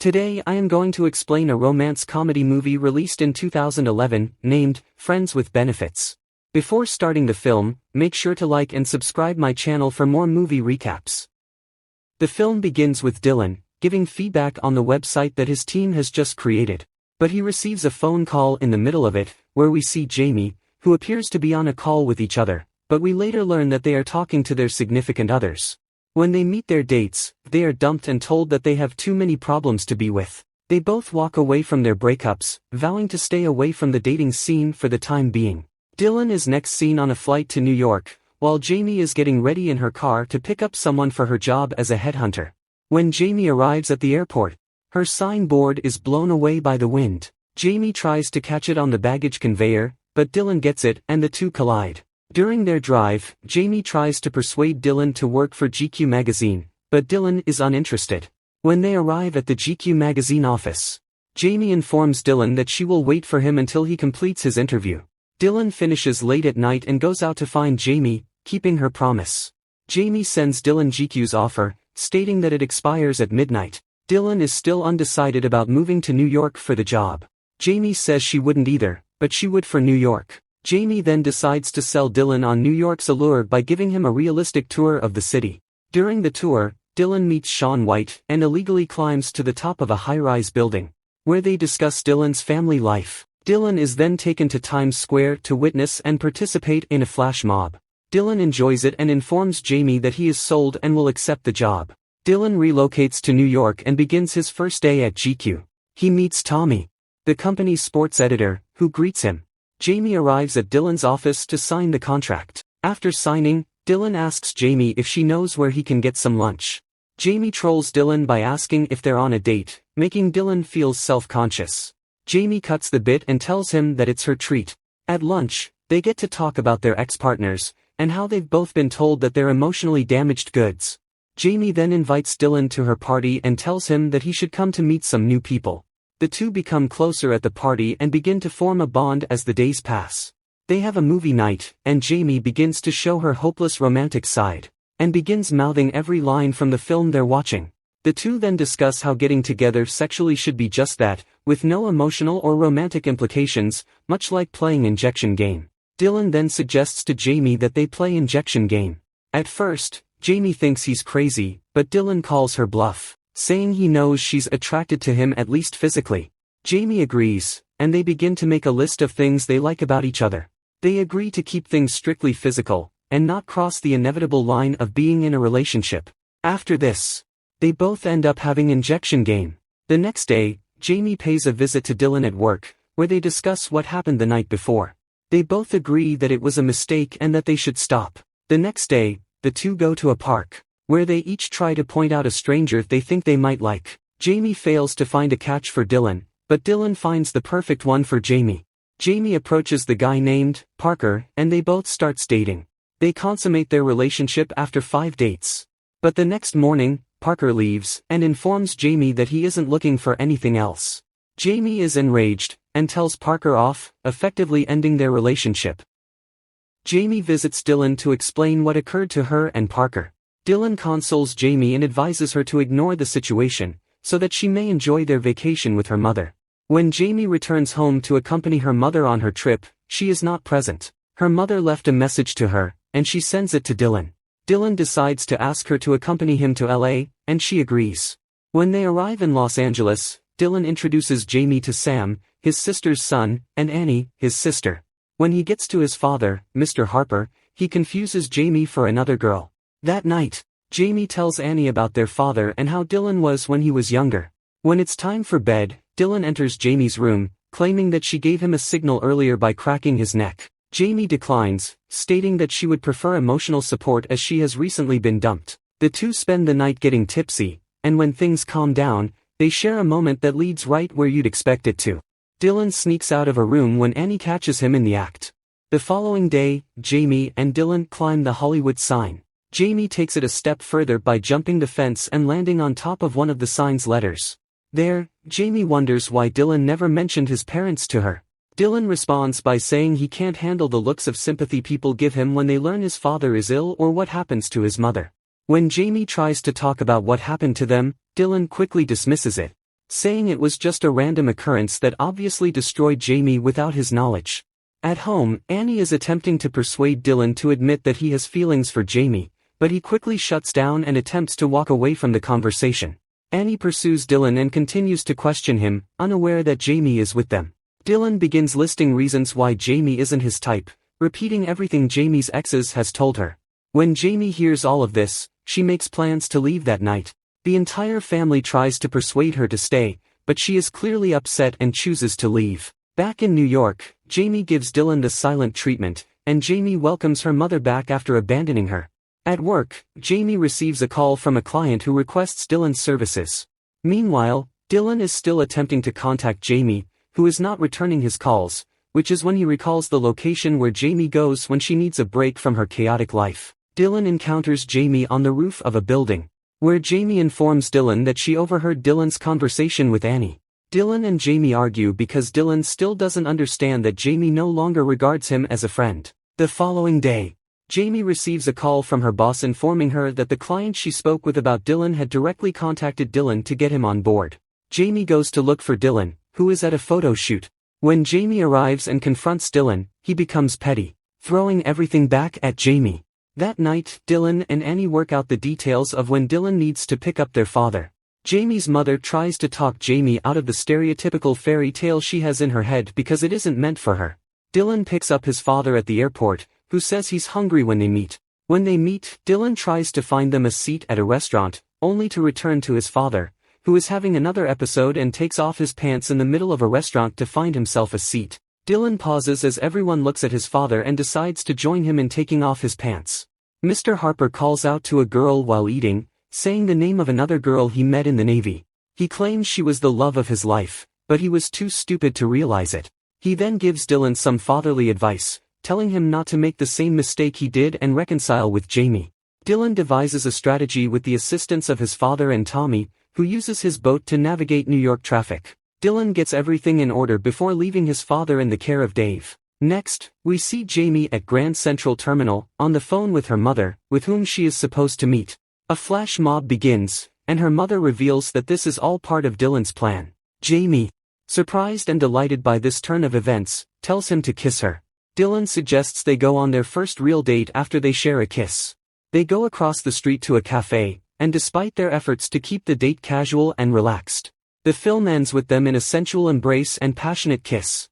Today I am going to explain a romance comedy movie released in 2011, named Friends with Benefits. Before starting the film, make sure to like and subscribe my channel for more movie recaps. The film begins with Dylan giving feedback on the website that his team has just created. But he receives a phone call in the middle of it, where we see Jamie, who appears to be on a call with each other, but we later learn that they are talking to their significant others. When they meet their dates, they are dumped and told that they have too many problems to be with. They both walk away from their breakups, vowing to stay away from the dating scene for the time being. Dylan is next seen on a flight to New York, while Jamie is getting ready in her car to pick up someone for her job as a headhunter. When Jamie arrives at the airport, her signboard is blown away by the wind. Jamie tries to catch it on the baggage conveyor, but Dylan gets it and the two collide. During their drive, Jamie tries to persuade Dylan to work for GQ magazine, but Dylan is uninterested. When they arrive at the GQ magazine office, Jamie informs Dylan that she will wait for him until he completes his interview. Dylan finishes late at night and goes out to find Jamie, keeping her promise. Jamie sends Dylan GQ's offer, stating that it expires at midnight. Dylan is still undecided about moving to New York for the job. Jamie says she wouldn't either, but she would for New York. Jamie then decides to sell Dylan on New York's allure by giving him a realistic tour of the city. During the tour, Dylan meets Shaun White and illegally climbs to the top of a high-rise building, where they discuss Dylan's family life. Dylan is then taken to Times Square to witness and participate in a flash mob. Dylan enjoys it and informs Jamie that he is sold and will accept the job. Dylan relocates to New York and begins his first day at GQ. He meets Tommy, the company's sports editor, who greets him. Jamie arrives at Dylan's office to sign the contract. After signing, Dylan asks Jamie if she knows where he can get some lunch. Jamie trolls Dylan by asking if they're on a date, making Dylan feel self-conscious. Jamie cuts the bit and tells him that it's her treat. At lunch, they get to talk about their ex-partners, and how they've both been told that they're emotionally damaged goods. Jamie then invites Dylan to her party and tells him that he should come to meet some new people. The two become closer at the party and begin to form a bond as the days pass. They have a movie night, and Jamie begins to show her hopeless romantic side, and begins mouthing every line from the film they're watching. The two then discuss how getting together sexually should be just that, with no emotional or romantic implications, much like playing injection game. Dylan then suggests to Jamie that they play injection game. At first, Jamie thinks he's crazy, but Dylan calls her bluff, saying he knows she's attracted to him at least physically. Jamie agrees, and they begin to make a list of things they like about each other. They agree to keep things strictly physical, and not cross the inevitable line of being in a relationship. After this, they both end up having injection game. The next day, Jamie pays a visit to Dylan at work, where they discuss what happened the night before. They both agree that it was a mistake and that they should stop. The next day, the two go to a park, where they each try to point out a stranger they think they might like. Jamie fails to find a catch for Dylan, but Dylan finds the perfect one for Jamie. Jamie approaches the guy named Parker, and they both start dating. They consummate their relationship after 5 dates. But the next morning, Parker leaves, and informs Jamie that he isn't looking for anything else. Jamie is enraged, and tells Parker off, effectively ending their relationship. Jamie visits Dylan to explain what occurred to her and Parker. Dylan consoles Jamie and advises her to ignore the situation, so that she may enjoy their vacation with her mother. When Jamie returns home to accompany her mother on her trip, she is not present. Her mother left a message to her, and she sends it to Dylan. Dylan decides to ask her to accompany him to LA, and she agrees. When they arrive in Los Angeles, Dylan introduces Jamie to Sam, his sister's son, and Annie, his sister. When he gets to his father, Mr. Harper, he confuses Jamie for another girl. That night, Jamie tells Annie about their father and how Dylan was when he was younger. When it's time for bed, Dylan enters Jamie's room, claiming that she gave him a signal earlier by cracking his neck. Jamie declines, stating that she would prefer emotional support as she has recently been dumped. The two spend the night getting tipsy, and when things calm down, they share a moment that leads right where you'd expect it to. Dylan sneaks out of a room when Annie catches him in the act. The following day, Jamie and Dylan climb the Hollywood sign. Jamie takes it a step further by jumping the fence and landing on top of one of the sign's letters. There, Jamie wonders why Dylan never mentioned his parents to her. Dylan responds by saying he can't handle the looks of sympathy people give him when they learn his father is ill or what happens to his mother. When Jamie tries to talk about what happened to them, Dylan quickly dismisses it, saying it was just a random occurrence that obviously destroyed Jamie without his knowledge. At home, Annie is attempting to persuade Dylan to admit that he has feelings for Jamie, but he quickly shuts down and attempts to walk away from the conversation. Annie pursues Dylan and continues to question him, unaware that Jamie is with them. Dylan begins listing reasons why Jamie isn't his type, repeating everything Jamie's exes has told her. When Jamie hears all of this, she makes plans to leave that night. The entire family tries to persuade her to stay, but she is clearly upset and chooses to leave. Back in New York, Jamie gives Dylan the silent treatment, and Jamie welcomes her mother back after abandoning her. At work, Jamie receives a call from a client who requests Dylan's services. Meanwhile, Dylan is still attempting to contact Jamie, who is not returning his calls, which is when he recalls the location where Jamie goes when she needs a break from her chaotic life. Dylan encounters Jamie on the roof of a building, where Jamie informs Dylan that she overheard Dylan's conversation with Annie. Dylan and Jamie argue because Dylan still doesn't understand that Jamie no longer regards him as a friend. The following day, Jamie receives a call from her boss informing her that the client she spoke with about Dylan had directly contacted Dylan to get him on board. Jamie goes to look for Dylan, who is at a photo shoot. When Jamie arrives and confronts Dylan, he becomes petty, throwing everything back at Jamie. That night, Dylan and Annie work out the details of when Dylan needs to pick up their father. Jamie's mother tries to talk Jamie out of the stereotypical fairy tale she has in her head because it isn't meant for her. Dylan picks up his father at the airport, who says he's hungry when they meet. When they meet, Dylan tries to find them a seat at a restaurant, only to return to his father, who is having another episode and takes off his pants in the middle of a restaurant to find himself a seat. Dylan pauses as everyone looks at his father and decides to join him in taking off his pants. Mr. Harper calls out to a girl while eating, saying the name of another girl he met in the Navy. He claims she was the love of his life, but he was too stupid to realize it. He then gives Dylan some fatherly advice, telling him not to make the same mistake he did and reconcile with Jamie. Dylan devises a strategy with the assistance of his father and Tommy, who uses his boat to navigate New York traffic. Dylan gets everything in order before leaving his father in the care of Dave. Next, we see Jamie at Grand Central Terminal, on the phone with her mother, with whom she is supposed to meet. A flash mob begins, and her mother reveals that this is all part of Dylan's plan. Jamie, surprised and delighted by this turn of events, tells him to kiss her. Dylan suggests they go on their first real date after they share a kiss. They go across the street to a cafe, and despite their efforts to keep the date casual and relaxed, the film ends with them in a sensual embrace and passionate kiss.